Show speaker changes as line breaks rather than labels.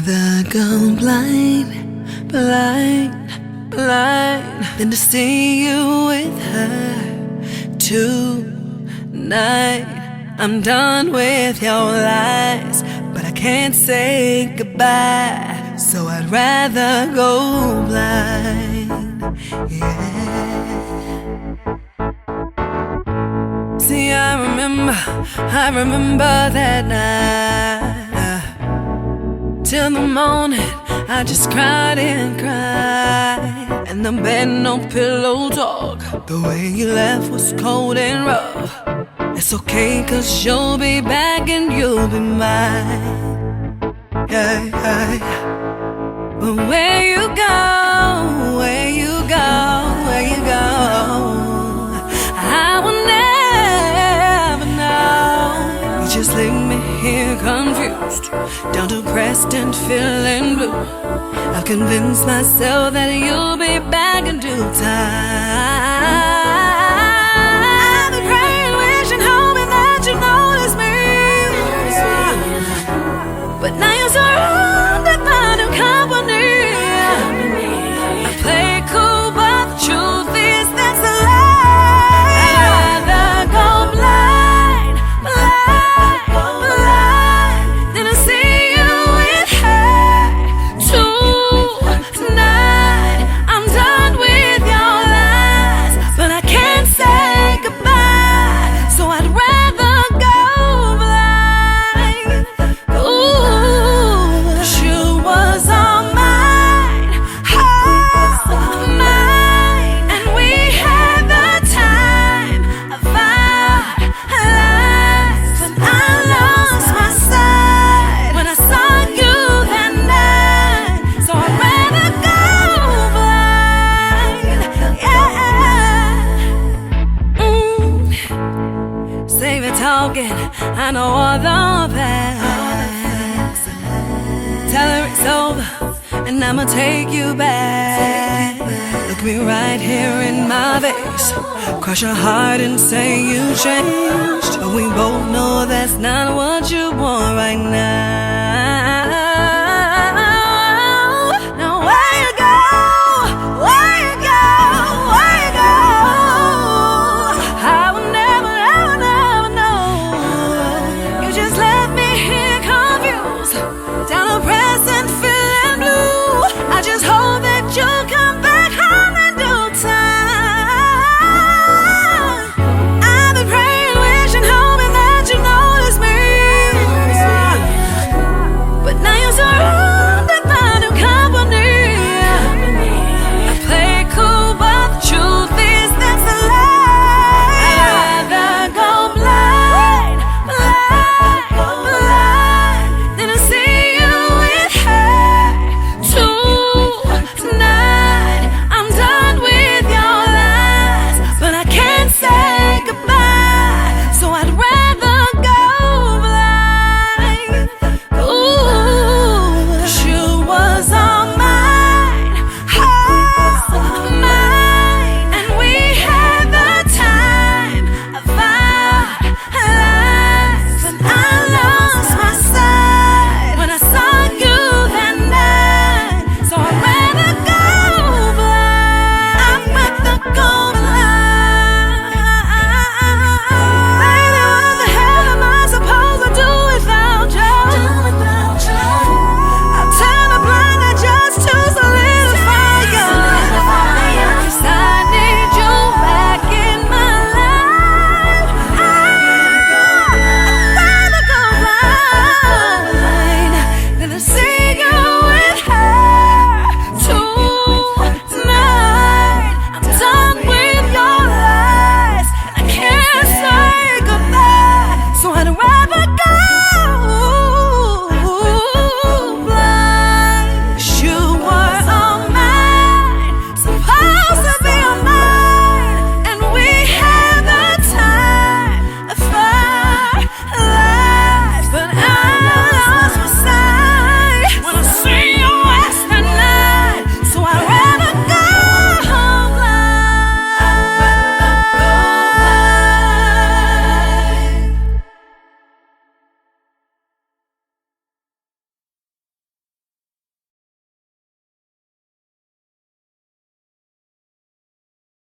rather go blind, blind, blind than to see you with her tonight. I'm done with your lies, but I can't say goodbye, so I'd rather go blind, yeah. See, I remember that night, till the morning I just cried and cried, and the bed no pillow talk. The way you left was cold and rough. It's okay, 'cause you'll be back and you'll be mine, yeah, yeah. But where you go, where you go, where you go, I will never know. You just leave me here confused, down depressed and feeling blue. I've convinced myself that you'll be back in due time. I've been praying, wishing, hoping that you notice me, but now you're surrounded by new company. I play cool, but the truth is that's a lie. I'd rather go blind, blind, blind than to see you with her tonight. I'm done with your lies, but I can't say goodbye, so I'd rather go blind. Ooh, you was all mine, and we had the time of our lives. But I lost my sight when I saw you that night, so I'd rather go blind, yeah. Save it talking, I know all the facts. Tell her it's over, and I'ma take you back. Look me right here in my face, crush your heart and say you changed, but we both know that's not what you want right now. Now where you go, where you go, where you go, I will never, ever, never know. You just left me here confused,